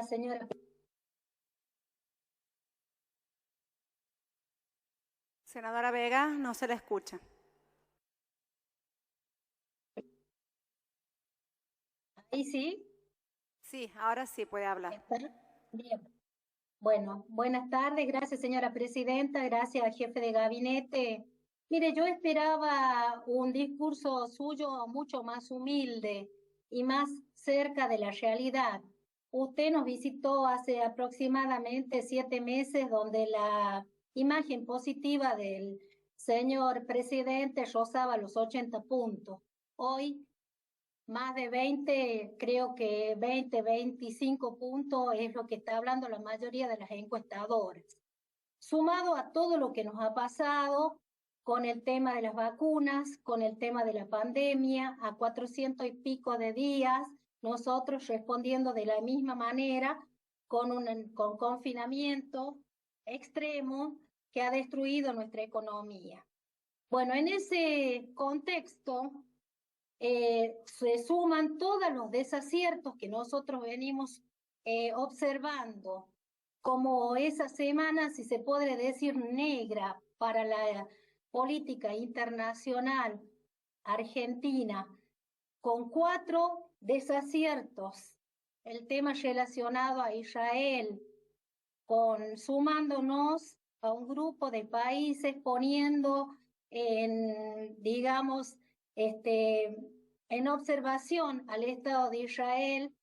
Señora. Senadora Vega, no se la escucha. Ahí sí. Sí, ahora sí puede hablar. ¿Está? Bien. Bueno, buenas tardes. Gracias, señora presidenta. Gracias, jefe de gabinete. Mire, yo esperaba un discurso suyo mucho más humilde y más cerca de la realidad. Usted nos visitó hace aproximadamente 7 meses, donde la imagen positiva del señor presidente rozaba los 80 puntos. Hoy más de 20, creo que 20, 25 puntos es lo que está hablando la mayoría de las encuestadoras. Sumado a todo lo que nos ha pasado con el tema de las vacunas, con el tema de la pandemia, a 400 y pico de días, nosotros respondiendo de la misma manera con confinamiento extremo que ha destruido nuestra economía. Bueno, en ese contexto se suman todos los desaciertos que nosotros venimos observando, como esa semana, si se puede decir, negra para la política internacional argentina, con 4 desaciertos. El tema relacionado a Israel, sumándonos a un grupo de países poniendo digamos, este, en observación al Estado de Israel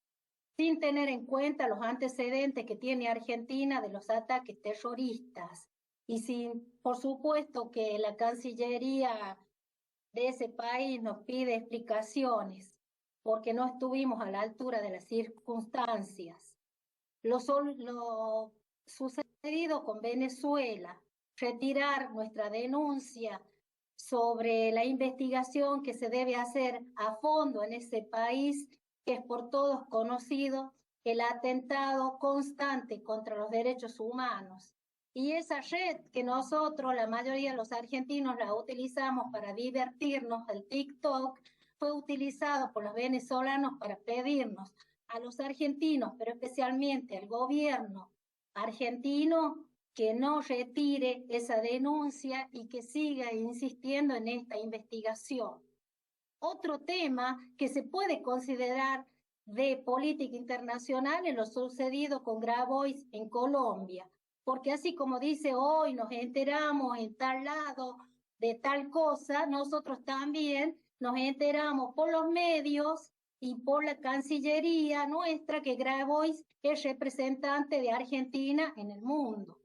sin tener en cuenta los antecedentes que tiene Argentina de los ataques terroristas. Y sin, por supuesto, que la Cancillería de ese país nos pide explicaciones porque no estuvimos a la altura de las circunstancias. Lo sucedido con Venezuela, retirar nuestra denuncia sobre la investigación que se debe hacer a fondo en ese país, que es por todos conocido el atentado constante contra los derechos humanos. Y esa red que nosotros, la mayoría de los argentinos, la utilizamos para divertirnos, el TikTok, fue utilizado por los venezolanos para pedirnos a los argentinos, pero especialmente al gobierno argentino, que no retire esa denuncia y que siga insistiendo en esta investigación. Otro tema que se puede considerar de política internacional es lo sucedido con Grabois en Colombia, porque así como dice hoy nos enteramos en tal lado de tal cosa, nosotros también nos enteramos por los medios y por la Cancillería nuestra que Grabois es representante de Argentina en el mundo.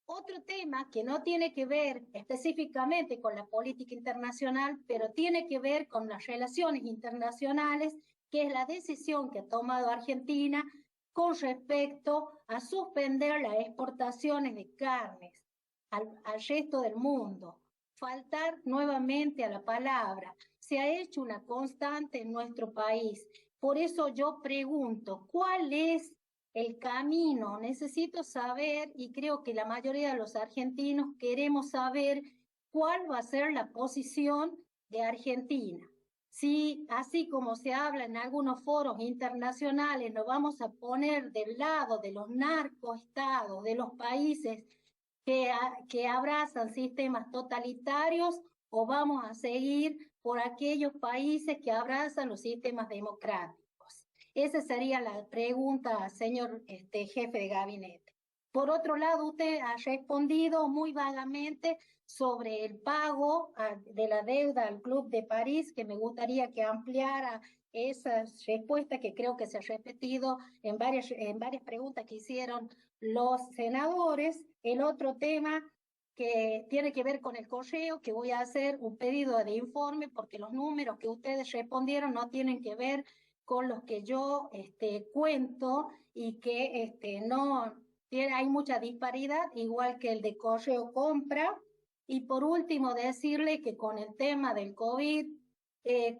Otro tema que no tiene que ver específicamente con la política internacional, pero tiene que ver con las relaciones internacionales, que es la decisión que ha tomado Argentina con respecto a suspender las exportaciones de carnes al resto del mundo. Faltar nuevamente a la palabra. Se ha hecho una constante en nuestro país. Por eso yo pregunto, ¿cuál es el camino? Necesito saber, y creo que la mayoría de los argentinos queremos saber cuál va a ser la posición de Argentina. Si, así como se habla en algunos foros internacionales, nos vamos a poner del lado de los narcoestados, de los países que abrazan sistemas totalitarios, o vamos a seguir por aquellos países que abrazan los sistemas democráticos. Esa sería la pregunta, señor jefe de gabinete. Por otro lado, usted ha respondido muy vagamente sobre el pago de la deuda al Club de París, que me gustaría que ampliara esa respuesta, que creo que se ha repetido en varias preguntas que hicieron los senadores. El otro tema que tiene que ver con el correo, que voy a hacer un pedido de informe porque los números que ustedes respondieron no tienen que ver con los que yo cuento, y que no tiene, hay mucha disparidad, igual que el de correo compra. Y por último, decirle que con el tema del COVID,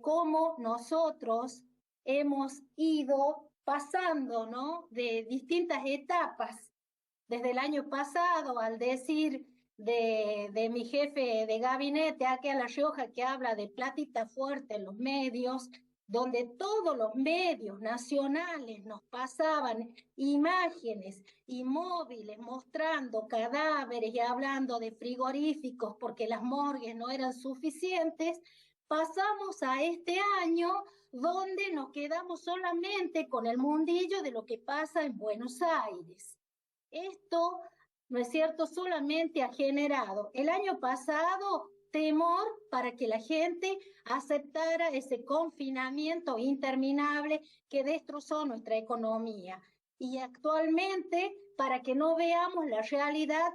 cómo nosotros hemos ido pasando, ¿no?, de distintas etapas desde el año pasado, al decir de mi jefe de gabinete aquí a La Rioja, que habla de platita fuerte en los medios, donde todos los medios nacionales nos pasaban imágenes y móviles mostrando cadáveres y hablando de frigoríficos porque las morgues no eran suficientes, pasamos a este año donde nos quedamos solamente con el mundillo de lo que pasa en Buenos Aires. Esto, ¿no es cierto?, solamente ha generado el año pasado temor para que la gente aceptara ese confinamiento interminable que destrozó nuestra economía. Y actualmente, para que no veamos la realidad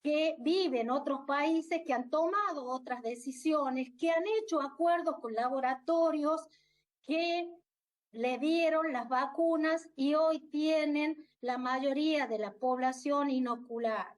que viven otros países que han tomado otras decisiones, que han hecho acuerdos con laboratorios que le dieron las vacunas y hoy tienen la mayoría de la población inoculada.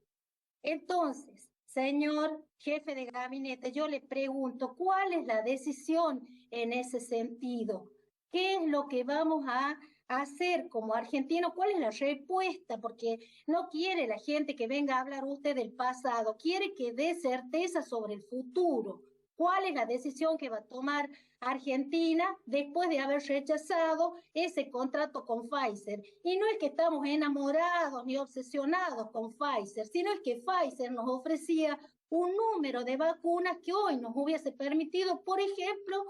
Entonces, señor jefe de gabinete, yo le pregunto, ¿cuál es la decisión en ese sentido? ¿Qué es lo que vamos a hacer como argentinos? ¿Cuál es la respuesta? Porque no quiere la gente que venga a hablar usted del pasado, quiere que dé certeza sobre el futuro. ¿Cuál es la decisión que va a tomar Argentina después de haber rechazado ese contrato con Pfizer? Y no es que estamos enamorados ni obsesionados con Pfizer, sino es que Pfizer nos ofrecía un número de vacunas que hoy nos hubiese permitido, por ejemplo,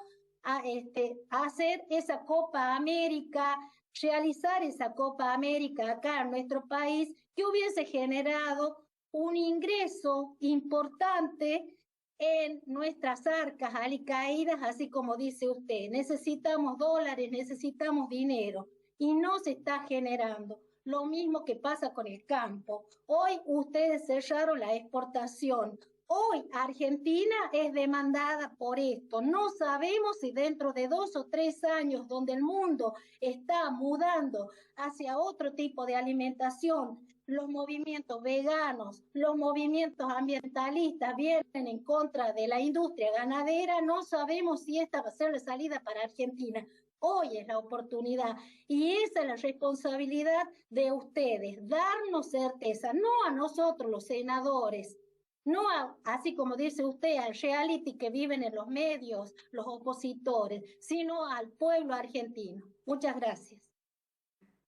hacer esa Copa América, realizar esa Copa América acá en nuestro país, que hubiese generado un ingreso importante en nuestras arcas alicaídas, así como dice usted. Necesitamos dólares, necesitamos dinero y no se está generando. Lo mismo que pasa con el campo. Hoy ustedes cerraron la exportación. Hoy Argentina es demandada por esto. No sabemos si dentro de 2 o 3 años, donde el mundo está mudando hacia otro tipo de alimentación, los movimientos veganos, los movimientos ambientalistas vienen en contra de la industria ganadera, no sabemos si esta va a ser la salida para Argentina. Hoy es la oportunidad y esa es la responsabilidad de ustedes, darnos certeza, no a nosotros los senadores, no así como dice usted, al reality que viven en los medios, los opositores, sino al pueblo argentino. Muchas gracias.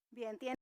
Bien, tiene